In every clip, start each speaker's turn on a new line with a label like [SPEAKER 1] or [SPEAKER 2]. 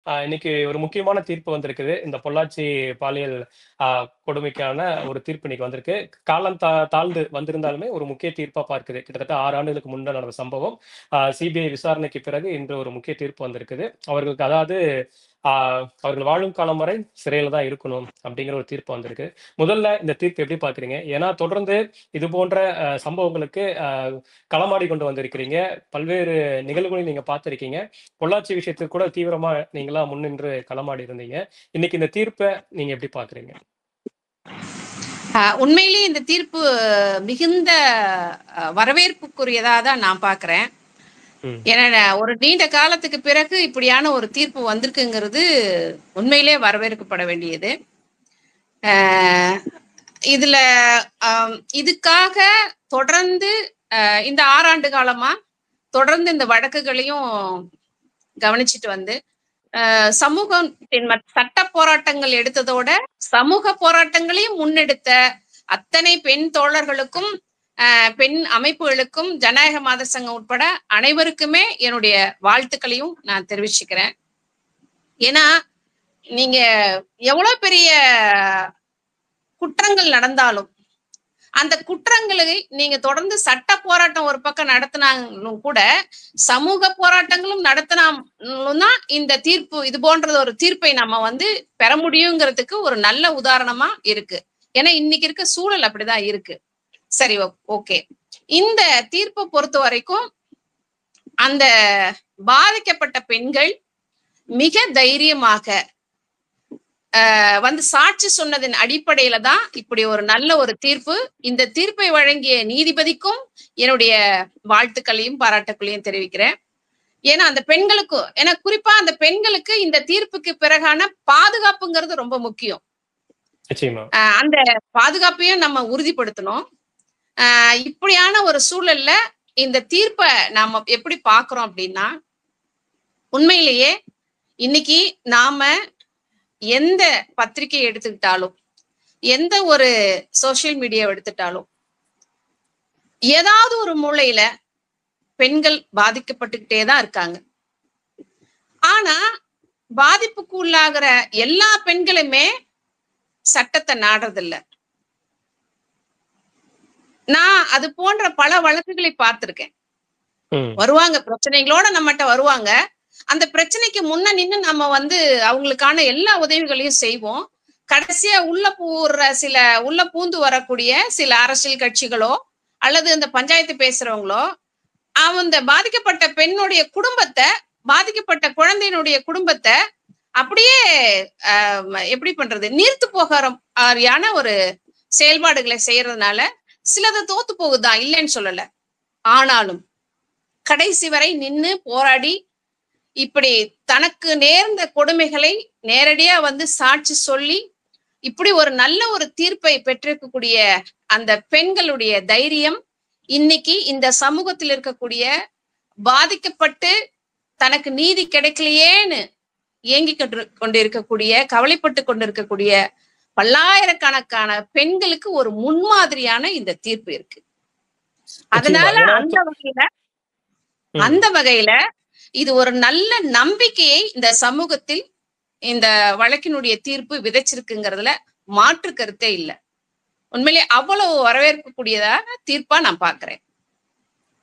[SPEAKER 1] இன்னைக்கு ஒரு முக்கியமான தீர்ப்பு வந்திருக்குது. இந்த பொள்ளாச்சி பாலியல் அ கொடுமைக்கான ஒரு தீர்ப்பு இன்னைக்கு வந்திருக்கு. காலம் தாழ்ந்து வந்திருந்தாலுமே ஒரு முக்கிய தீர்ப்பா பார்க்குது. கிட்டத்தட்ட 6 ஆண்டுகளுக்கு முன்ன நடந்த சம்பவம். சிபிஐ விசாரணைக்கு பிறகு இன்று ஒரு முக்கிய தீர்ப்பு வந்திருக்குது. அவர்களுக்கு அதாவது அ அவர்கள் வாழும் காலம் வரை சிறையில தான் இருக்கணும் அப்படிங்கிற ஒரு தீர்ப்பு வந்திருக்கு. முதல்ல இந்த தீர்ப்பு எப்படி பார்க்குறீங்க? ஏன்னா தொடர்ந்து இது போன்ற சம்பவங்களுக்கு களமாடி கொண்டு வந்திருக்கிறீங்க. பல்வேறு நிகழ்வுகளையும் நீங்க பார்த்திருக்கீங்க. பொள்ளாச்சி விஷயத்துக்கு கூட தீவிரமா நீங்களா முன்னின்று களமாடி இருந்தீங்க. இன்னைக்கு இந்த தீர்ப்ப நீங்க எப்படி பார்க்குறீங்க?
[SPEAKER 2] உண்மையிலேயே இந்த தீர்ப்பு மிகுந்த வரவேற்புக்குரியதா தான் நான் பார்க்கிறேன். ஏன்னா ஒரு நீண்ட காலத்துக்கு பிறகு இப்படியான ஒரு தீர்ப்பு வந்திருக்குங்கிறது உண்மையிலே வரவேற்கப்பட வேண்டியது. இதுல இதுக்காக தொடர்ந்து இந்த 6 ஆண்டு காலமா தொடர்ந்து இந்த வழக்குகளையும் கவனிச்சுட்டு வந்து சமூகத்தின் சட்ட போராட்டங்கள் எடுத்ததோட சமூக போராட்டங்களையும் முன்னெடுத்த அத்தனை பெண் தோழர்களுக்கும் பெண் அமைப்புகளுக்கும் ஜனநாயக மாத சங்கம் உட்பட அனைவருக்குமே என்னுடைய வாழ்த்துக்களையும் நான் தெரிவிச்சுக்கிறேன். ஏன்னா நீங்க எவ்வளவு பெரிய குற்றங்கள் நடந்தாலும் அந்த குற்றங்களை நீங்க தொடர்ந்து சட்ட போராட்டம் ஒரு பக்கம் நடத்தினாலும் கூட சமூக போராட்டங்களும் நடத்தினாலும் தான் இந்த தீர்ப்பு இது போன்றது ஒரு தீர்ப்பை நம்ம வந்து பெற முடியுங்கிறதுக்கு ஒரு நல்ல உதாரணமா இருக்கு. ஏன்னா இன்னைக்கு இருக்க சூழல் அப்படிதான் இருக்கு. சரி, ஓகே. இந்த தீர்ப்பை பொறுத்த வரைக்கும் அந்த பாதிக்கப்பட்ட பெண்கள் மிக தைரியமாக வந்து சாட்சி சொன்னதன் அடிப்படையில தான் இப்படி ஒரு நல்ல ஒரு தீர்ப்பு. இந்த தீர்ப்பை வழங்கிய நீதிபதிக்கும் என்னுடைய வாழ்த்துக்களையும் பாராட்டுக்களையும் தெரிவிக்கிறேன். ஏன்னா அந்த பெண்களுக்கும், ஏன்னா குறிப்பா அந்த பெண்களுக்கு இந்த தீர்ப்புக்கு பிறகான பாதுகாப்புங்கிறது ரொம்ப முக்கியம். அந்த பாதுகாப்பையும் நம்ம உறுதிப்படுத்தணும். இப்படியான ஒரு சூழல்ல இந்த தீர்ப்பை நாம எப்படி பாக்குறோம் அப்படின்னா, உண்மையிலேயே இன்னைக்கு நாம எந்த பத்திரிகை எடுத்துக்கிட்டாலும் எந்த ஒரு சோசியல் மீடியா எடுத்துட்டாலும் ஏதாவது ஒரு மூலையில பெண்கள் பாதிக்கப்பட்டுக்கிட்டே தான் இருக்காங்க. ஆனா பாதிப்புக்கு உள்ளாகிற எல்லா பெண்களுமே சட்டத்தை நாடுறதில்ல. நான் அது போன்ற பல வழக்குகளை பார்த்திருக்கேன். வருவாங்க, பிரச்சனைகளோட நம்மகிட்ட வருவாங்க. அந்த பிரச்சனைக்கு முன்ன நின்று நம்ம வந்து அவங்களுக்கான எல்லா உதவிகளையும் செய்வோம். கடைசியா உள்ள பூந்து வரக்கூடிய சில அரசியல் கட்சிகளோ அல்லது இந்த பஞ்சாயத்து பேசுறவங்களோ அந்த பாதிக்கப்பட்ட பெண்ணுடைய குடும்பத்தை, பாதிக்கப்பட்ட குழந்தையினுடைய குடும்பத்தை அப்படியே எப்படி பண்றது, நீர்த்து போகிற ஒரு செயல்பாடுகளை செய்யறதுனால சிலது தோத்து போகுதான், இல்லைன்னு சொல்லல. ஆனாலும் கடைசி வரை நின்னு போராடி இப்படி தனக்கு நேர்ந்த கொடுமைகளை நேரடியா வந்து சாட்சி சொல்லி இப்படி ஒரு நல்ல ஒரு தீர்ப்பை பெற்றிருக்கக்கூடிய அந்த பெண்களுடைய தைரியம் இன்னைக்கு இந்த சமூகத்தில் இருக்கக்கூடிய பாதிக்கப்பட்டு தனக்கு நீதி கிடைக்கலையேன்னு ஏங்கி கொண்டிருக்கக்கூடிய, கவலைப்பட்டு கொண்டிருக்கக்கூடிய பல்லாயிரக்கணக்கான பெண்களுக்கு ஒரு முன்மாதிரியான இந்த தீர்ப்பு இருக்கு. அதனால அந்த வகையில இது ஒரு நல்ல நம்பிக்கையை இந்த சமூகத்தில் இந்த வழக்கினுடைய தீர்ப்பு விதைச்சிருக்குங்கிறதுல மாற்று கருத்தே இல்லை. உண்மையிலே அவ்வளவு வரவேற்கக்கூடியதாக தீர்ப்பா நான் பாக்குறேன்.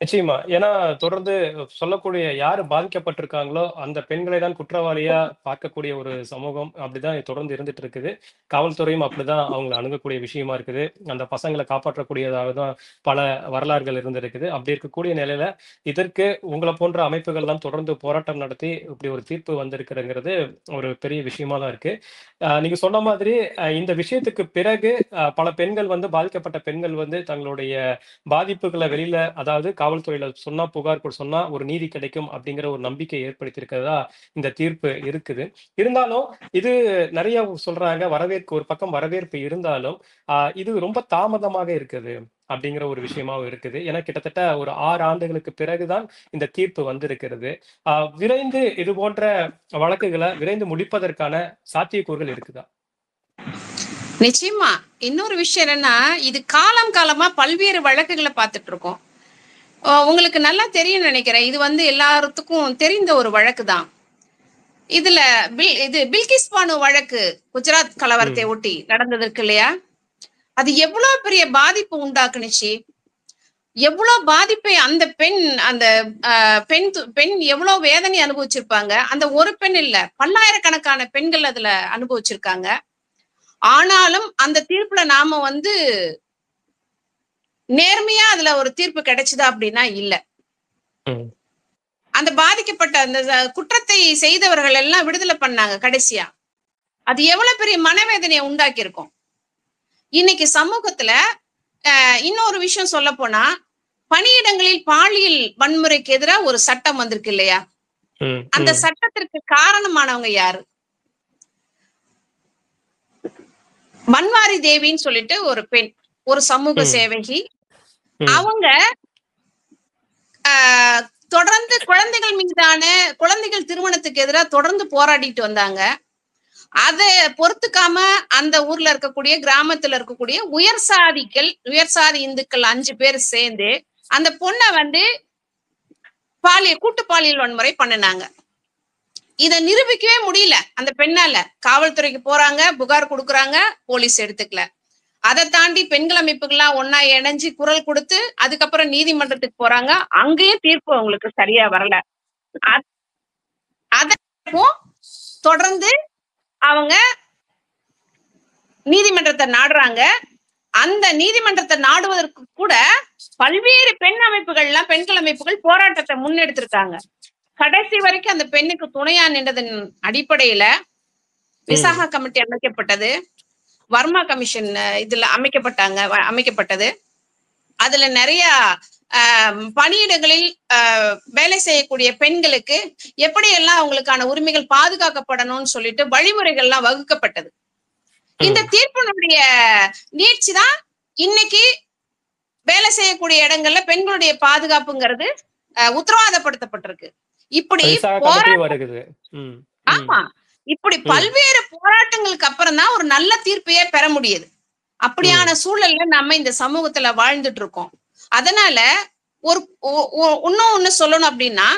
[SPEAKER 1] நிச்சயமா. ஏன்னா தொடர்ந்து சொல்லக்கூடிய யாரு பாதிக்கப்பட்டிருக்காங்களோ அந்த பெண்களை தான் குற்றவாளியா பார்க்கக்கூடிய ஒரு சமூகம் அப்படிதான் தொடர்ந்து இருந்துட்டு இருக்குது. காவல்துறையும் அப்படிதான் அவங்களை அணுகக்கூடிய விஷயமா இருக்குது. அந்த பசங்களை காப்பாற்றக்கூடியதாக தான் பல வரலாறுகள் இருந்திருக்குது. அப்படி இருக்கக்கூடிய நிலையில இதற்கு உங்களை போன்ற அமைப்புகள் எல்லாம் தொடர்ந்து போராட்டம் நடத்தி இப்படி ஒரு தீர்ப்பு வந்திருக்குங்கிறது ஒரு பெரிய விஷயமா தான் இருக்கு. நீங்க சொன்ன மாதிரி இந்த விஷயத்துக்கு பிறகு பல பெண்கள் வந்து பாதிக்கப்பட்ட பெண்கள் வந்து தங்களுடைய பாதிப்புகளை வெளியில, அதாவது காவல்துறையில சொன்னா புகார் சொன்னா ஒரு நீதி கிடைக்கும் அப்படிங்கிற ஒரு நம்பிக்கை ஏற்படுத்தியிருக்கிறதா இந்த தீர்ப்பு இருக்குது. இருந்தாலும் இது நிறைய சொல்றாங்க, ஒரு பக்கம் வரவேற்பு இருந்தாலும் இது ரொம்ப தாமதமாக இருக்குது அப்படிங்கிற ஒரு விஷயமாவும் இருக்குது. ஏன்னா கிட்டத்தட்ட ஒரு 6 ஆண்டுகளுக்கு பிறகுதான் இந்த தீர்ப்பு வந்திருக்கிறது. விரைந்து இது போன்ற வழக்குகளை விரைந்து முடிப்பதற்கான சாத்தியக்கூறுகள் இருக்குதா?
[SPEAKER 2] நிச்சயமா. இன்னொரு விஷயம் என்னன்னா, இது காலமா பல்வேறு வழக்குகளை பார்த்துட்டு இருக்கோம். உங்களுக்கு நல்லா தெரியும் நினைக்கிறேன். இது வந்து எல்லாத்துக்கும் தெரிந்த ஒரு வழக்கு தான். இதுல இது பில்கிஸ் பானு வழக்கு குஜராத் கலவரத்தை ஒட்டி நடந்ததற்கு இல்லையா, அது எவ்வளவு பெரிய பாதிப்பு உண்டாக்குனுச்சு, எவ்வளவு பாதிப்பை அந்த பெண் பெண் எவ்வளவு வேதனை அனுபவிச்சிருப்பாங்க. அந்த ஒரு பெண் இல்ல, பல்லாயிரக்கணக்கான பெண்கள் அதுல அனுபவிச்சிருக்காங்க. ஆனாலும் அந்த தீர்ப்புல நாம நேர்மையா அதுல ஒரு தீர்ப்பு கிடைச்சதா அப்படின்னா இல்ல. அந்த பாதிக்கப்பட்ட அந்த குற்றத்தை செய்தவர்கள் எல்லாம் விடுதலை பண்ணாங்க கடைசியா. அது எவ்வளவு பெரிய மனவேதனையை உண்டாக்கி இருக்கும். இன்னைக்கு சமூகத்துல இன்னொரு விஷயம் சொல்ல போனா, பணியிடங்களில் பாலியல் வன்முறைக்கு எதிராக ஒரு சட்டம் வந்திருக்கு இல்லையா, அந்த சட்டத்திற்கு காரணமானவங்க யாரு? பன்வாரி தேவின்னு சொல்லிட்டு ஒரு பெண், ஒரு சமூக சேவகி. அவங்க தொடர்ந்து குழந்தைகள் திருமணத்துக்கு எதிராக தொடர்ந்து போராடிட்டு வந்தாங்க. அதை பொறுத்துக்காம அந்த ஊர்ல இருக்கக்கூடிய கிராமத்துல இருக்கக்கூடிய உயர்சாதி இந்துக்கள் 5 பேர் சேர்ந்து அந்த பொண்ணை கூட்டு பாலியல் வன்முறை பண்ணினாங்க. இத நிரூபிக்கவே முடியல அந்த பெண்ணால. காவல்துறைக்கு போறாங்க, புகார் கொடுக்குறாங்க, போலீஸ் எடுத்துக்கல. அதை தாண்டி பெண்கள் அமைப்புகள்லாம் ஒன்னா இணைஞ்சு குரல் கொடுத்து அதுக்கப்புறம் நீதிமன்றத்துக்கு போறாங்க. அங்கேயும் தீர்ப்பு அவங்களுக்கு சரியா வரல. தொடர்ந்து அவங்க நீதிமன்றத்தை நாடுறாங்க. அந்த நீதிமன்றத்தை நாடுவதற்கு கூட பல்வேறு பெண்கள் அமைப்புகள் போராட்டத்தை முன்னெடுத்திருக்காங்க. கடைசி வரைக்கும் அந்த பெண்ணுக்கு துணையா நின்றதன் அடிப்படையில விசாகா கமிட்டி அமைக்கப்பட்டது, வர்மா கமிஷன் இதுல அமைக்கப்பட்டது. அதுல நிறைய பணியிடங்களில் வேலை செய்யக்கூடிய பெண்களுக்கு எப்படி எல்லாம் அவங்களுக்கான உரிமைகள் பாதுகாக்கப்படணும்னு சொல்லிட்டு வழிமுறைகள்லாம் வகுக்கப்பட்டது. இந்த தீர்ப்பினுடைய நீட்சிதான் இன்னைக்கு வேலை செய்யக்கூடிய இடங்கள்ல பெண்களுடைய பாதுகாப்புங்கிறது உத்தரவாதப்படுத்தப்பட்டிருக்கு. இப்படி ஆமா, இப்படி பல்வேறு போராட்டங்களுக்கு அப்புறம் தான் ஒரு நல்ல தீர்ப்பையே பெற முடியுது. அப்படியான சூழல்ல நம்ம இந்த சமூகத்துல வாழ்ந்துட்டு இருக்கோம். அதனால ஒன்னு சொல்லணும் அப்படின்னா,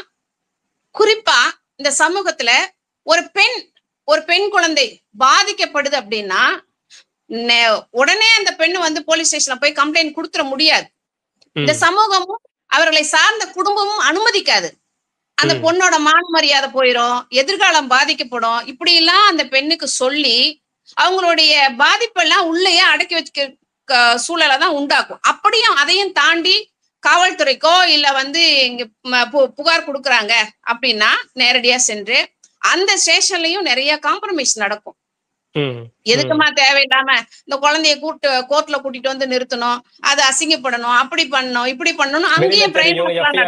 [SPEAKER 2] குறிப்பா இந்த சமூகத்துல ஒரு பெண் குழந்தை பாதிக்கப்படுது அப்படின்னா உடனே அந்த பெண்ணு போலீஸ் ஸ்டேஷன்ல போய் கம்ப்ளைண்ட் கொடுத்துட முடியாது. இந்த சமூகமும் அவர்களை சார்ந்த குடும்பமும் அனுமதிக்காது. அந்த பொண்ணோட மான மரியாதை போயிடும், எதிர்காலம் பாதிக்கப்படும். இப்படி எல்லாம் அந்த பெண்ணுக்கு சொல்லி அவங்களுடைய பாதிப்பெல்லாம் உள்ளேயே அடக்கி வச்சுக்க சூழலை தான் உண்டாக்கும். அப்படியும் அதையும் தாண்டி காவல்துறைக்கோ இல்ல இங்க புகார் கொடுக்குறாங்க அப்படின்னா நேரடியா சென்று அந்த ஸ்டேஷன்லயும் நிறைய காம்ப்ரமைஸ் நடக்கும். எதுக்குமா தேவையில்லாம இந்த குழந்தைய கோர்ட்ல கூட்டிட்டு நிறுத்தணும், அது அசிங்கப்படணும், அப்படி பண்ணணும், இப்படி பண்ணணும், அங்கேயே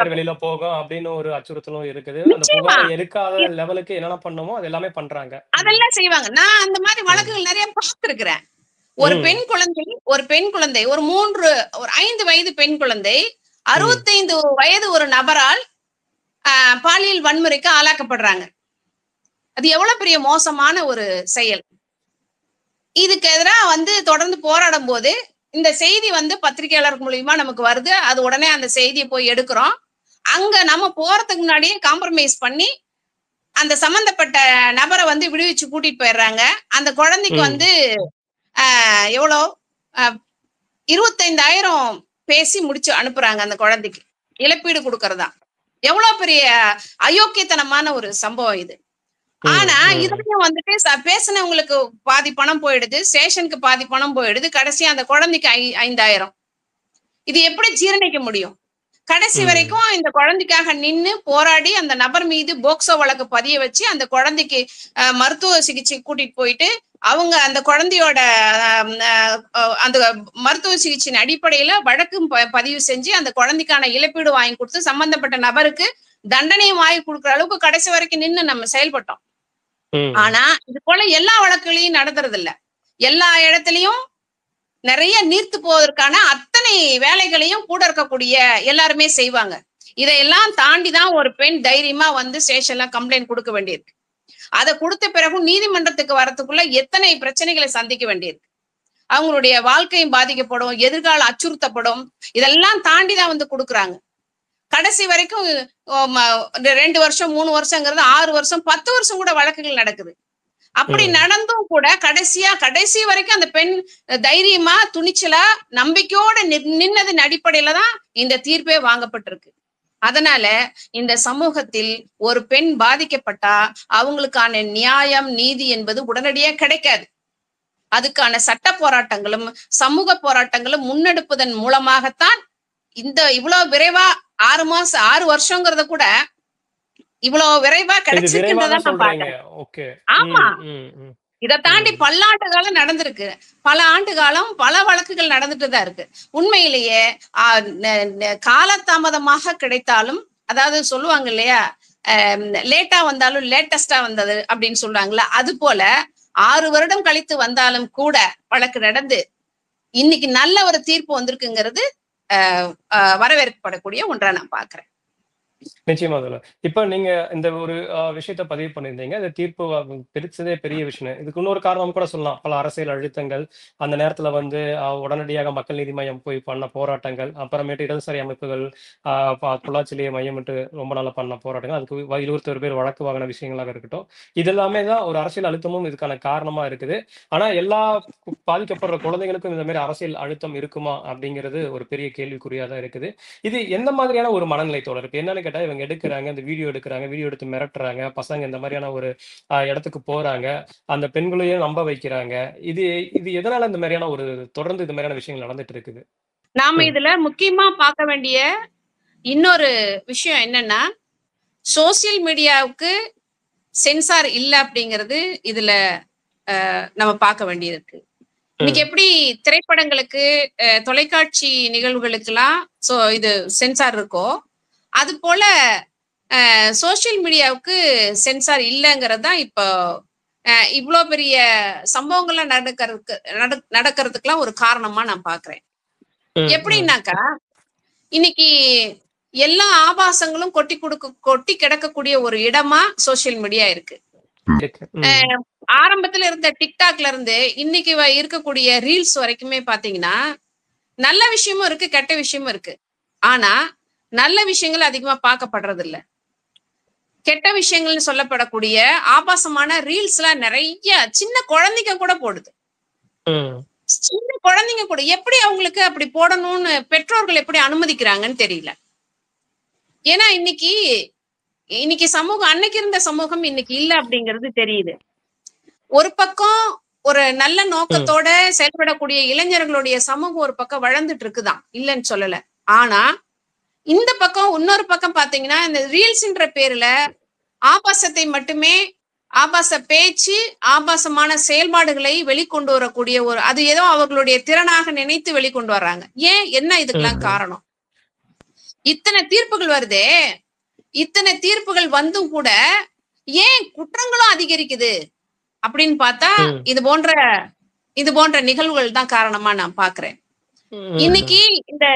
[SPEAKER 1] வெளியில போகும் அப்படின்னு ஒரு அச்சுறுத்தலும் இருக்குது. எடுக்காத லெவலுக்கு என்னென்ன பண்ணுமோ அது எல்லாமே பண்றாங்க,
[SPEAKER 2] அதெல்லாம் செய்வாங்க. நான் அந்த மாதிரி வழக்குகள் நிறைய பார்த்திருக்கிறேன். ஒரு பெண் குழந்தை ஒரு 5 வயது பெண் குழந்தை 65 வயது ஒரு நபரால் பாலியல் வன்முறைக்கு ஆளாக்கப்படுறாங்க. அது எவ்வளவு பெரிய மோசமான ஒரு செயல். இதுக்கு எதிராக தொடர்ந்து போராடும் போது இந்த செய்தி பத்திரிகையாளர் மூலியமா நமக்கு வருது. அது உடனே அந்த செய்தியை போய் எடுக்கிறோம். அங்க நம்ம போறதுக்கு முன்னாடியே காம்ப்ரமைஸ் பண்ணி அந்த சம்பந்தப்பட்ட நபரை விடுவிச்சு கூட்டிட்டு போயிடுறாங்க. அந்த குழந்தைக்கு எவ்வளோ 25,000 பேசி முடிச்சு அனுப்புறாங்க. அந்த குழந்தைக்கு இழப்பீடு கொடுக்கறதா. எவ்வளவு பெரிய அயோக்கியத்தனமான ஒரு சம்பவம் இது. ஆனா இதுலயும் பேசினவங்களுக்கு பாதி பணம் போயிடுது, ஸ்டேஷனுக்கு பாதி பணம் போயிடுது, கடைசி அந்த குழந்தைக்கு 5,000. இது எப்படி ஜீரணிக்க முடியும்? கடைசி வரைக்கும் இந்த குழந்தைக்காக நின்னு போராடி அந்த நபர் மீது போக்சோ வழக்கு பதிய வச்சு அந்த குழந்தைக்கு மருத்துவ சிகிச்சை கூட்டிட்டு போயிட்டு அவங்க அந்த குழந்தையோட அந்த மருத்துவ சிகிச்சையின் அடிப்படையில வழக்கும் பதிவு செஞ்சு அந்த குழந்தைக்கான இழப்பீடு வாங்கி கொடுத்து சம்பந்தப்பட்ட நபருக்கு தண்டனையும் வாங்கி கொடுக்குற அளவுக்கு கடைசி வரைக்கும் நின்று நம்ம செயல்பட்டோம். ஆனா இது போல எல்லா வழக்குகளையும் நடத்துறது இல்ல. எல்லா இடத்துலயும் நிறைய நீர்த்து போவதற்கான அத்தனை வேலைகளையும் கூட இருக்கக்கூடிய எல்லாருமே செய்வாங்க. இதையெல்லாம் தாண்டிதான் ஒரு பெண் தைரியமா ஸ்டேஷன்ல கம்ப்ளைண்ட் கொடுக்க வேண்டியிருக்கு. அதை கொடுத்த பிறகும் நீதிமன்றத்துக்கு வரத்துக்குள்ள எத்தனை பிரச்சனைகளை சந்திக்க வேண்டியிருக்கு. அவங்களுடைய வாழ்க்கையும் பாதிக்கப்படும், எதிர்காலம் அச்சுறுத்தப்படும். இதெல்லாம் தாண்டிதான் கொடுக்குறாங்க. கடைசி வரைக்கும் 2 வருஷம் 3 வருஷங்கிறது 6 வருஷம் 10 வருஷம் கூட வழக்குகள் நடக்குது. அப்படி நடந்தும் கூட கடைசி வரைக்கும் அந்த பெண் தைரியமா துணிச்சலா நம்பிக்கையோட நின்னதின் அடிப்படையில தான் இந்த தீர்ப்பே வாங்கப்பட்டிருக்கு. அதனால இந்த சமூகத்தில் ஒரு பெண் பாதிக்கப்பட்டா அவங்களுக்கான நியாயம் நீதி என்பது உடனடியா கிடைக்காது. அதுக்கான சட்ட போராட்டங்களும் சமூக போராட்டங்களும் முன்னெடுப்பதன் மூலமாகத்தான் இந்த இவ்வளவு விரைவா 6 வருஷங்கிறத கூட இவ்வளவு விரைவா கிடைச்சிருக்குன்றத நான் பாக்குறேன். ஆமா, இதை தாண்டி பல்லாண்டு காலம் நடந்திருக்கு. பல ஆண்டு காலம் பல வழக்குகள் நடந்துட்டுதான் இருக்கு. உண்மையிலேயே காலதாமதமாக கிடைத்தாலும், அதாவது சொல்லுவாங்க இல்லையா, லேட்டா வந்தாலும் லேட்டஸ்டா வந்தது அப்படின்னு சொல்றாங்களா, அது போல 6 வருடம் கழித்து வந்தாலும் கூட வழக்கு நடந்து இன்னைக்கு நல்ல ஒரு தீர்ப்பு வந்திருக்குங்கிறது வரவேற்கப்படக்கூடிய ஒன்றா நான் பாக்குறேன்.
[SPEAKER 1] நிச்சயமா. இப்ப நீங்க இந்த ஒரு விஷயத்த பதிவு பண்ணியிருந்தீங்க. இந்த தீர்ப்பு பிரிச்சதே பெரிய விஷயம். இதுக்கு இன்னொரு காரணம் கூட சொல்லலாம். பல அரசியல் அழுத்தங்கள், அந்த நேரத்துல உடனடியாக மக்கள் நீதி மையம் போய் பண்ண போராட்டங்கள், அப்புறமேட்டு இடதுசாரி அமைப்புகள் பொள்ளாச்சியிலேயே மையமிட்டு ரொம்ப நாளா பண்ண போராட்டங்கள், அதுக்கு 21 பேர் வழக்கு வாங்கின விஷயங்களாக இருக்கட்டும். இது எல்லாமே தான் ஒரு அரசியல் அழுத்தமும் இதுக்கான காரணமா இருக்குது. ஆனா எல்லா பாதிக்கப்படுற குழந்தைகளுக்கும் இந்த மாதிரி அரசியல் அழுத்தம் இருக்குமா அப்படிங்கிறது ஒரு பெரிய கேள்விக்குறியா தான் இருக்குது. இது எந்த மாதிரியான ஒரு மனநிலை தோழருக்கு? என்னன்னு கேட்டா, இவங்க எடுக்கிறாங்க, இந்த வீடியோ எடுத்து மிரட்டுறாங்க, பசங்க இந்த மாதிரியான ஒரு இடத்துக்கு போறாங்க, அந்த பெண்களையும் நம்ப வைக்கிறாங்க. இது எதனால இந்த மாதிரியான ஒரு தொடர்ந்து இந்த மாதிரியான விஷயங்கள் நடந்துட்டு இருக்குது?
[SPEAKER 2] நாம இதுல முக்கியமா பார்க்க வேண்டிய இன்னொரு விஷயம் என்னன்னா, சோசியல் மீடியாவுக்கு சென்சார் இல்ல அப்படிங்கிறது இதுல நம்ம பார்க்க வேண்டியிருக்கு. இன்னைக்கு எப்படி திரைப்படங்களுக்கு தொலைக்காட்சி நிகழ்வுகளுக்கு எல்லாம் இது சென்சார் இருக்கோ, அது போல சோசியல் மீடியாவுக்கு சென்சார் இல்லைங்கிறது தான் இப்போ இவ்வளோ பெரிய சம்பவங்கள்லாம் நடக்கிறதுக்கெல்லாம் ஒரு காரணமா நான் பாக்குறேன். எப்படின்னாக்கா, இன்னைக்கு எல்லா ஆபாசங்களும் கொட்டி கிடக்கக்கூடிய ஒரு இடமா சோசியல் மீடியா இருக்கு. ஆரம்பத்துல இருந்த டிக்டாக்ல இருந்து இன்னைக்கு இருக்கக்கூடிய ரீல்ஸ் வரைக்குமே பாத்தீங்கன்னா நல்ல விஷயமும் இருக்கு, கெட்ட விஷயமும் இருக்கு. ஆனா நல்ல விஷயங்கள் அதிகமா பார்க்கப்படுறது இல்ல. கெட்ட விஷயங்கள்னு சொல்லப்படக்கூடிய ஆபாசமான ரீல்ஸ் எல்லாம் நிறைய சின்ன குழந்தைங்க கூட போடுது. சின்ன குழந்தைங்க கூட எப்படி அவங்களுக்கு அப்படி போடணும்னு பெற்றோர்கள் எப்படி அனுமதிக்கிறாங்கன்னு தெரியல. ஏன்னா இன்னைக்கு சமூகம், அன்னைக்கு இருந்த சமூகம் இன்னைக்கு இல்ல அப்படிங்கிறது தெரியுது. ஒரு பக்கம் ஒரு நல்ல நோக்கத்தோட செயல்படக்கூடிய இளைஞர்களுடைய சமூகம் ஒரு பக்கம் வளர்ந்துட்டு இருக்குதான், இல்லைன்னு சொல்லல. ஆனா இந்த பக்கம் இன்னொரு பக்கம் பாத்தீங்கன்னா, இந்த ரீல்ஸ்ன்ற பேர்ல ஆபாசத்தை மட்டுமே, ஆபாச பேச்சு, ஆபாசமான செயல்பாடுகளை வெளிக்கொண்டு வரக்கூடிய அது ஏதோ அவர்களுடைய திறனாக நினைத்து வெளிக்கொண்டு வர்றாங்க. ஏன், என்ன இதுக்கெல்லாம் காரணம்? இத்தனை தீர்ப்புகள் வருதே, இத்தனை தீர்ப்புகள் வந்தும் கூட ஏன் குற்றங்களும் அதிகரிக்குது அப்படின்னு பார்த்தா இது போன்ற நிகழ்வுகள் தான் காரணமா நான் பாக்குறேன். இன்னைக்கு இந்த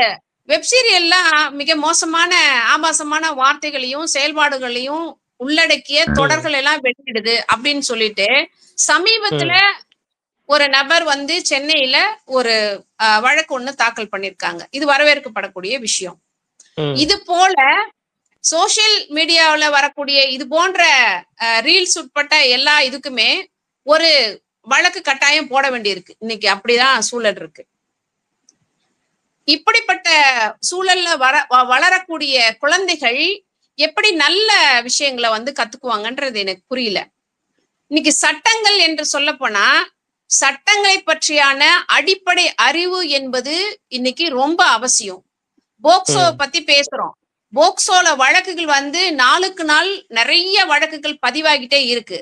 [SPEAKER 2] வெப் சீரியல்லாம் மிக மோசமான ஆபாசமான வார்த்தைகளையும் செயல்பாடுகளையும் உள்ளடக்கிய தொடர்கள் எல்லாம் வெளியிடுது அப்படின்னு சொல்லிட்டு சமீபத்துல ஒரு நபர் சென்னையில ஒரு வழக்கு ஒண்ணு தாக்கல் பண்ணிருக்காங்க. இது வரவேற்கப்படக்கூடிய விஷயம். இது போல சோசியல் மீடியாவில வரக்கூடிய இது போன்ற ரீல்ஸ் உட்பட்ட எல்லா இதுக்குமே ஒரு வழக்கு கட்டாயம் போட வேண்டியிருக்கு. இன்னைக்கு அப்படிதான் சூழல் இருக்கு. இப்படிப்பட்ட சூழல்ல வளரக்கூடிய குழந்தைகள் எப்படி நல்ல விஷயங்களை கத்துக்குவாங்கன்றது எனக்கு புரியல. இன்னைக்கு சட்டங்கள் என்று சொல்ல போனா சட்டங்களை பற்றியான அடிப்படை அறிவு என்பது இன்னைக்கு ரொம்ப அவசியம். போக்சோ பத்தி பேசுறோம். போக்சோல வழக்குகள் நாளுக்கு நாள் நிறைய வழக்குகள் பதிவாகிட்டே இருக்கு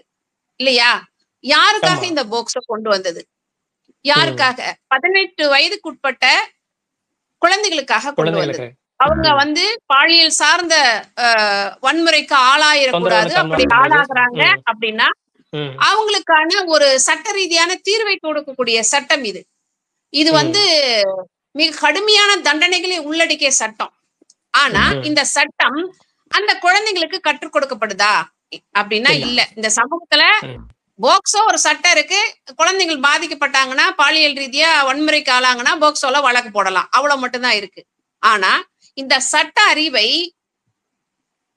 [SPEAKER 2] இல்லையா? யாருக்காக இந்த போக்சோ கொண்டு வந்தது? யாருக்காக? 18 வயதுக்குட்பட்ட குழந்தைகளுக்காக கொண்டு வந்தது. அவங்க பாலியல் சார்ந்த வன்முறைக்கு ஆளாயிடக்கூடாது. அப்படி ஆளாகிறாங்க அப்படின்னா அவங்களுக்கான ஒரு சட்ட ரீதியான தீர்வை கொடுக்கக்கூடிய சட்டம் இது. இது மிக கடுமையான தண்டனைகளை உள்ளடக்கிய சட்டம். ஆனா இந்த சட்டம் அந்த குழந்தைங்களுக்கு கற்றுக் கொடுக்கப்படுதா அப்படின்னா இல்ல. இந்த சமூகத்துல போக்சோ ஒரு சட்டம் இருக்கு. குழந்தைகள் பாதிக்கப்பட்டாங்கன்னா, பாலியல் ரீதியா வன்முறைக்கு ஆளாங்கன்னா போக்சோல வழக்கு போடலாம், அவ்வளவு மட்டும்தான் இருக்கு. ஆனா இந்த சட்ட அறிவை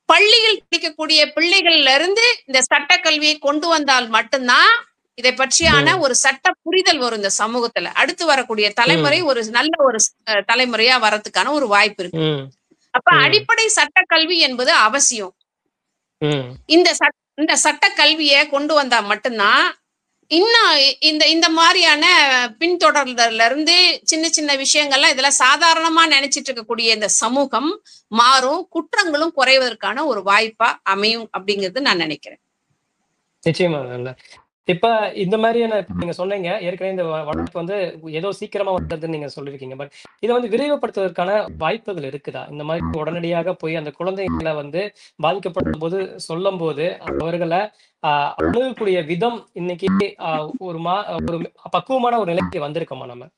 [SPEAKER 2] பள்ளியில் படிக்கக்கூடிய பிள்ளைகள்ல இருந்து இந்த சட்ட கல்வியை கொண்டு வந்தால் மட்டும்தான் இதை பற்றியான ஒரு சட்ட புரிதல் வரும் இந்த சமூகத்துல. அடுத்து வரக்கூடிய தலைமுறை ஒரு நல்ல ஒரு தலைமுறையா வரதுக்கான ஒரு வாய்ப்பு இருக்கு. அப்ப அடிப்படை சட்ட கல்வி என்பது அவசியம். இந்த சட்ட கல்வியை கொண்டு வந்தா மட்டும்தான் இன்னும் இந்த மாதிரியான பின்தொடர்தல்ல இருந்து சின்ன சின்ன விஷயங்கள்லாம் இதெல்லாம் சாதாரணமா நினைச்சிட்டு இருக்கக்கூடிய இந்த சமூகம் மாறும், குற்றங்களும் குறைவதற்கான ஒரு வாய்ப்பா அமையும் அப்படிங்கிறது நான் நினைக்கிறேன்.
[SPEAKER 1] நிச்சயமா. இப்ப இந்த மாதிரியான நீங்க சொன்னீங்க ஏற்கனவே இந்த வழக்கு வந்து ஏதோ சீக்கிரமா வந்ததுன்னு நீங்க சொல்லிருக்கீங்க. பட் இதை வந்து விரைவுபடுத்துவதற்கான வாய்ப்புகள் இருக்குதா? இந்த மாதிரி உடனடியாக போய் அந்த குழந்தைகளை வந்து பாதிக்கப்படும் போது சொல்லும் போது அவர்களை அணுகக்கூடிய விதம் இன்னைக்கு ஒரு பக்குவமான ஒரு நிலைக்கு வந்திருக்கோமா நம்ம?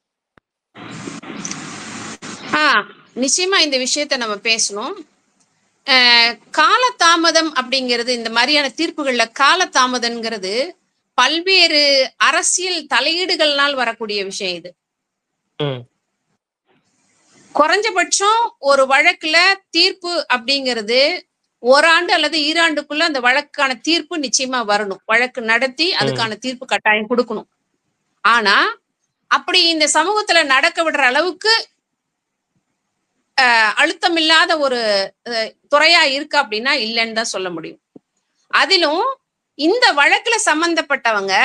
[SPEAKER 2] நிச்சயமா இந்த விஷயத்த நம்ம பேசணும். காலதாமதம் அப்படிங்கிறது, இந்த மாதிரியான தீர்ப்புகள்ல காலதாமதம்ங்கிறது பல்வேறு அரசியல் தலையீடுகள்னால் வரக்கூடிய விஷயம். இது குறைஞ்சபட்சம் ஒரு வழக்குல தீர்ப்பு அப்படிங்கிறது ஓராண்டு அல்லது ஈராண்டுக்குள்ள அந்த வழக்கான தீர்ப்பு நிச்சயமா வரணும். வழக்கு நடத்தி அதுக்கான தீர்ப்பு கட்டாயம் கொடுக்கணும். ஆனா அப்படி இந்த சமூகத்துல நடக்க விடுற அளவுக்கு அழுத்தம் இல்லாத ஒரு துறையா இருக்கு அப்படின்னா இல்லைன்னு தான் சொல்ல முடியும். அதிலும் இந்த வழக்குல சம்பந்தப்பட்டவங்க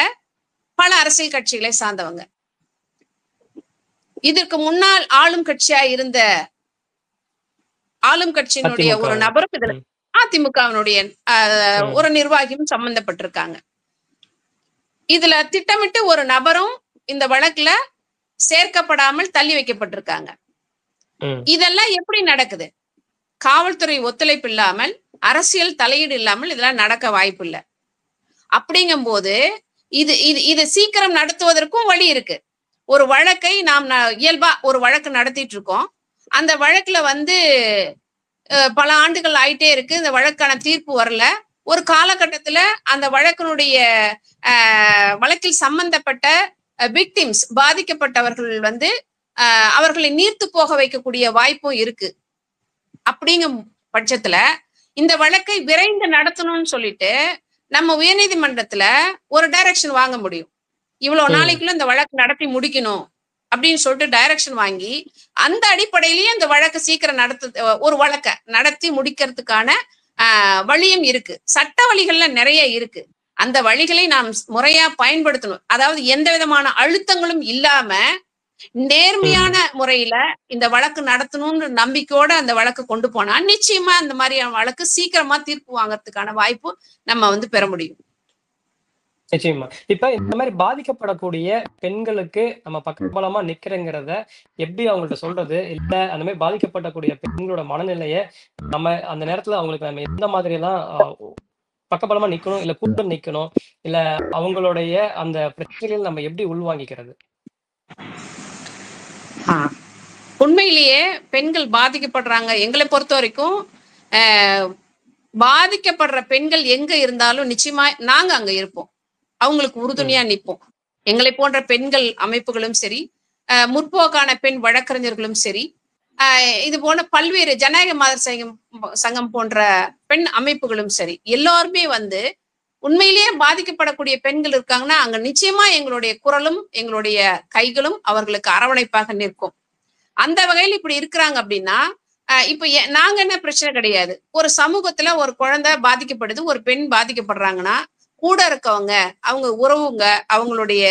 [SPEAKER 2] பல அரசியல் கட்சிகளை சார்ந்தவங்க. இதற்கு முன்னால் ஆளும் கட்சியா இருந்த ஆளும் கட்சியினுடைய ஒரு நபரும் இதுல அதிமுகவினுடைய ஒரு நிர்வாகியும் சம்பந்தப்பட்டிருக்காங்க. இதுல திட்டமிட்டு ஒரு நபரும் இந்த வழக்குல சேர்க்கப்படாமல் தள்ளி வைக்கப்பட்டிருக்காங்க. இதெல்லாம் எப்படி நடக்குது? காவல்துறை ஒத்துழைப்பு இல்லாமல், அரசியல் தலையீடு இல்லாமல் இதெல்லாம் நடக்க வாய்ப்பு இல்லை. அப்படிங்கும் போது இது சீக்கிரம் நடத்துவதற்கும் வழி இருக்கு. ஒரு வழக்கை நாம் இயல்பா ஒரு வழக்கு நடத்திட்டு இருக்கோம். அந்த வழக்குல வந்து பல ஆண்டுகள் ஆயிட்டே இருக்கு, இந்த வழக்கான தீர்ப்பு வரல. ஒரு காலகட்டத்துல அந்த வழக்கினுடைய வழக்கில் சம்பந்தப்பட்ட விக்டிம்ஸ், பாதிக்கப்பட்டவர்கள் வந்து அவர்களை நீர்த்து போக வைக்கக்கூடிய வாய்ப்பும் இருக்கு. அப்படிங்கும் பட்சத்துல இந்த வழக்கை விரைந்து நடத்தணும்னு சொல்லிட்டு நம்ம உயர்நீதிமன்றத்துல ஒரு டைரக்ஷன் வாங்க முடியும். இவ்வளவு நாளைக்குள்ள இந்த வழக்கு நடத்தி முடிக்கணும் அப்படின்னு சொல்லிட்டு டைரக்ஷன் வாங்கி அந்த அடிப்படையிலேயே இந்த வழக்கு சீக்கிரம் ஒரு வழக்கை நடத்தி முடிக்கிறதுக்கான வழியும் இருக்கு. சட்ட வழிகள்ல நிறைய இருக்கு. அந்த வழிகளை நாம் முறையா பயன்படுத்தணும். அதாவது எந்த விதமான அழுத்தங்களும் இல்லாம நேர்மையான முறையில இந்த வழக்கு நடத்தணும்னு நம்பிக்கையோட அந்த வழக்கு கொண்டு போனா நிச்சயமா இந்த மாதிரியான வழக்கு சீக்கிரமா தீர்ப்பு வாங்கறதுக்கான வாய்ப்பு நம்ம வந்து பெற முடியும்.
[SPEAKER 1] நிச்சயமா. இப்ப இந்த மாதிரி பாதிக்கப்படக்கூடிய பெண்களுக்கு நம்ம பக்கபலமா நிக்கிறங்கிறத எப்படி அவங்கள்ட்ட சொல்றது? இல்ல அந்த மாதிரி பாதிக்கப்படக்கூடிய பெண்களோட மனநிலைய நம்ம அந்த நேரத்துல அவங்களுக்கு நம்ம எந்த மாதிரி எல்லாம் பக்கபலமா நிக்கணும், இல்ல கூட நிக்கணும், இல்ல அவங்களுடைய அந்த பிரச்சனைகள் நம்ம எப்படி உள்வாங்கிக்கிறது?
[SPEAKER 2] உண்மையிலேயே பெண்கள் பாதிக்கப்படுறாங்க. எங்களை பொறுத்த வரைக்கும் பாதிக்கப்படுற பெண்கள் எங்க இருந்தாலும் நிச்சயமா நாங்க அங்க இருப்போம். அவங்களுக்கு உறுதுணையா நிற்போம். எங்களை போன்ற பெண்கள் அமைப்புகளும் சரி, முற்போக்கான பெண் வழக்கறிஞர்களும் சரி, இது போன்ற பல்வேறு ஜனநாயக மாதர் சங்கம் போன்ற பெண் அமைப்புகளும் சரி, எல்லாருமே வந்து உண்மையிலேயே பாதிக்கப்படக்கூடிய பெண்கள் இருக்காங்கன்னா அங்க நிச்சயமா எங்களுடைய குரலும் எங்களுடைய கைகளும் அவர்களுக்கு அரவணைப்பாக நிற்கும். அந்த வகையில் இப்படி இருக்கிறாங்க அப்படின்னா இப்ப நாங்க என்ன பிரச்சனை கிடையாது. ஒரு சமூகத்துல ஒரு குழந்தை பாதிக்கப்படுது, ஒரு பெண் பாதிக்கப்படுறாங்கன்னா கூட இருக்கவங்க, அவங்க உறவுங்க, அவங்களுடைய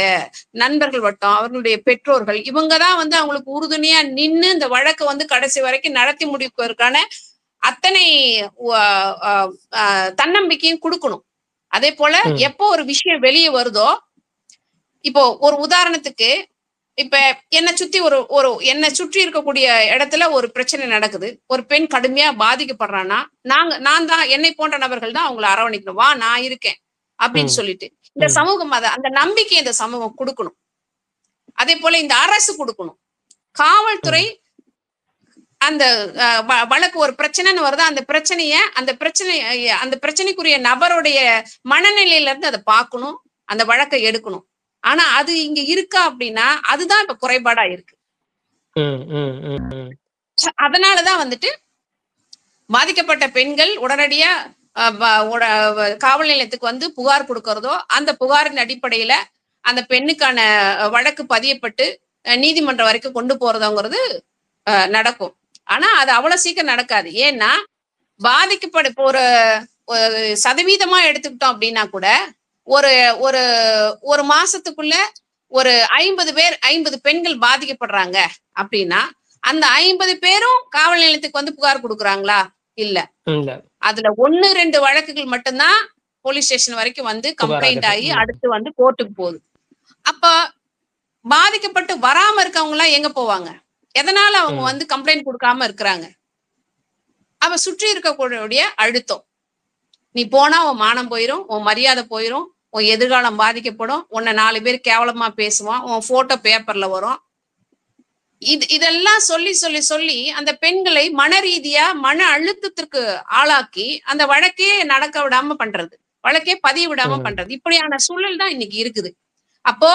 [SPEAKER 2] நண்பர்கள் வட்டம், அவர்களுடைய பெற்றோர்கள், இவங்கதான் வந்து அவங்களுக்கு உறுதுணையா நின்று இந்த வழக்கை வந்து கடைசி வரைக்கும் நடத்தி முடிப்பதற்கான அத்தனை தன்னம்பிக்கையும் கொடுக்கணும். அதே போல எப்போ ஒரு விஷயம் வெளியே வருதோ, இப்போ ஒரு உதாரணத்துக்கு இப்ப என்னை சுற்றி இருக்கக்கூடிய இடத்துல ஒரு பிரச்சனை நடக்குது, ஒரு பெண் கடுமையா பாதிக்கப்படுறான்னா நான் தான், என்னை போன்ற நபர்கள் தான் அவங்களை அரவணைக்கணும். வா நான் இருக்கேன் அப்படின்னு சொல்லிட்டு இந்த சமூகம் அந்த நம்பிக்கை இந்த சமூகம் கொடுக்கணும். அதே போல இந்த அரசு கொடுக்கணும். காவல்துறை அந்த வழக்கு ஒரு பிரச்சனைன்னு வருதா, அந்த பிரச்சனைக்குரிய நபருடைய மனநிலையில இருந்து அதை பார்க்கணும், அந்த வழக்கை எடுக்கணும். ஆனா அது இங்க இருக்கா அப்படின்னா அதுதான் இப்ப குறைபாடா இருக்கு. அதனாலதான் வந்துட்டு பாதிக்கப்பட்ட பெண்கள் உடனடியா காவல் நிலையத்துக்கு வந்து புகார் கொடுக்கறதோ, அந்த புகாரின் அடிப்படையில அந்த பெண்ணுக்கான வழக்கு பதியப்பட்டு நீதிமன்றம் வரைக்கும் கொண்டு போறதோங்கிறது நடக்கும். ஆனா அது அவ்வளவு சீக்கிரம் நடக்காது. ஏன்னா இப்போ ஒரு சதவீதமா எடுத்துக்கிட்டோம் அப்படின்னா கூட ஒரு ஒரு ஒரு மாசத்துக்குள்ள ஒரு 50 பெண்கள் பாதிக்கப்படுறாங்க அப்படின்னா அந்த 50 பேரும் காவல் நிலையத்துக்கு வந்து புகார் கொடுக்குறாங்களா? இல்ல. அதுல 1-2 வழக்குகள் மட்டும்தான் போலீஸ் ஸ்டேஷன் வரைக்கும் வந்து கம்ப்ளைண்ட் ஆகி அடுத்து வந்து கோர்ட்டுக்கு போகுது. அப்ப பாதிக்கப்பட்டு வராம இருக்கவங்க எல்லாம் எங்க போவாங்க? எதனால அவங்க வந்து கம்ப்ளைண்ட் கொடுக்காம இருக்கிறாங்க? அவ சுற்றி இருக்கக்கூடிய அழுத்தம். நீ போனா உன் மானம் போயிரும், உன் மரியாதை போயிரும், உன் எதிர்காலம் பாதிக்கப்படும், உன்னை 4 பேர் கேவலமா பேசுவான், உன் போட்டோ பேப்பர்ல வரும். இதெல்லாம் சொல்லி சொல்லி சொல்லி அந்த பெண்களை மன ரீதியா மன அழுத்தத்திற்கு ஆளாக்கி அந்த வழக்கே நடக்க விடாம பண்றது, வழக்கே பதிய விடாம பண்றது. இப்படியான சூழல் தான் இன்னைக்கு இருக்குது. அப்போ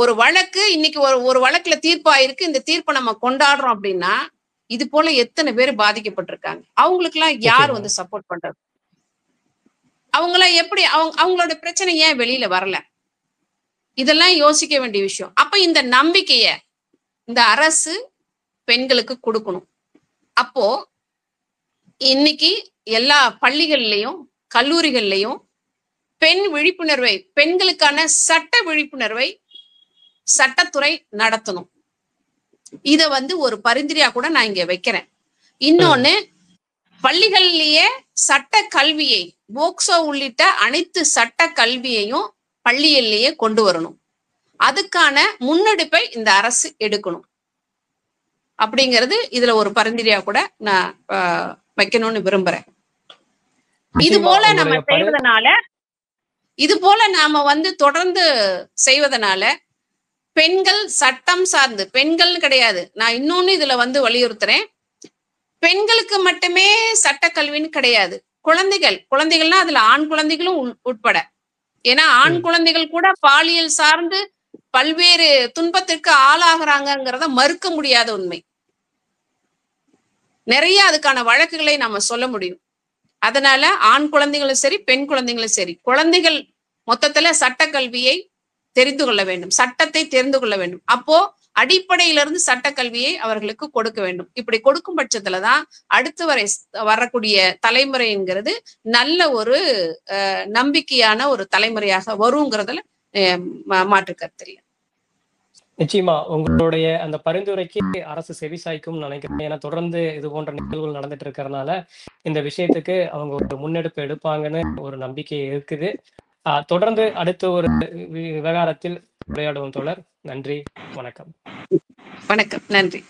[SPEAKER 2] ஒரு வழக்கு இன்னைக்கு ஒரு வழக்குல தீர்ப்பாயிருக்கு, இந்த தீர்ப்பை நம்ம கொண்டாடுறோம் அப்படின்னா இது போல எத்தனை பேர் பாதிக்கப்பட்டிருக்காங்க? அவங்களுக்கு எல்லாம் யார் வந்து சப்போர்ட் பண்றது? அவங்களாம் எப்படி அவங்களோட பிரச்சனை ஏன் வெளியில வரல? இதெல்லாம் யோசிக்க வேண்டிய விஷயம். அப்ப இந்த நம்பிக்கைய இந்த அரசு பெண்களுக்கு கொடுக்கணும். அப்போ இன்னைக்கு எல்லா பள்ளிகள்லயும் கல்லூரிகள்லயும் பெண் விழிப்புணர்வை, பெண்களுக்கான சட்ட விழிப்புணர்வை சட்டத்துறை நடத்தணும். இத வந்து ஒரு பரிந்துரையா கூட நான் இங்க வைக்கிறேன். இன்னொன்னு, பள்ளிகள்லயே சட்ட கல்வியை, போக்சோ உள்ளிட்ட அனைத்து சட்ட கல்வியையும் பள்ளியிலேயே கொண்டு வரணும். அதுக்கான முன்னெடுப்பை இந்த அரசு எடுக்கணும் அப்படிங்கிறது இதுல ஒரு பரிந்துரையா கூட நான் வைக்கணும்னு விரும்புறேன். இது போல நாம வந்து தொடர்ந்து செய்வதனால பெண்கள் சட்டம் சார்ந்து, பெண்கள் கிடையாது, நான் இன்னொன்னு இதுல வந்து வலியுறுத்துறேன், பெண்களுக்கு மட்டுமே சட்ட கல்வின்னு கிடையாது, குழந்தைகள்னா அதுல ஆண் குழந்தைகளும் உட்பட. ஏன்னா ஆண் குழந்தைகள் கூட பாலியல் சார்ந்து பல்வேறு துன்பத்திற்கு ஆளாகிறாங்கிறத மறுக்க முடியாத உண்மை. நிறைய அதுக்கான வழக்குகளை நாம சொல்ல முடியும். அதனால ஆண் குழந்தைகளும் சரி, பெண் குழந்தைகளும் சரி, குழந்தைகள் மொத்தத்துல சட்ட கல்வியை தெரிந்து கொள்ள வேண்டும், சட்டத்தை தெரிந்து கொள்ள வேண்டும். அப்போ அடிப்படையிலிருந்து சட்ட கல்வியை அவர்களுக்கு கொடுக்க வேண்டும். இப்படி கொடுக்கும் பட்சத்துலதான் அடுத்து வரக்கூடிய தலைமுறைங்கிறது நல்ல ஒரு நம்பிக்கையான ஒரு தலைமுறையாக வருங்கிறதுல மாற்று கருத்து இல்லை.
[SPEAKER 1] நிச்சயமா உங்களுடைய அந்த பரிந்துரைக்கு அரசு செவிசாய்க்கும் நினைக்கிறேன். ஏன்னா தொடர்ந்து இது போன்ற நிகழ்வுகள் நடந்துட்டு இருக்கிறதுனால இந்த விஷயத்துக்கு அவங்க ஒரு முன்னெடுப்பு எடுப்பாங்கன்னு ஒரு நம்பிக்கை இருக்குது. தொடர்ந்து அடுத்த ஒரு விவகாரத்தில் உரையாடுவோம் தோழர். நன்றி, வணக்கம்.
[SPEAKER 2] வணக்கம், நன்றி.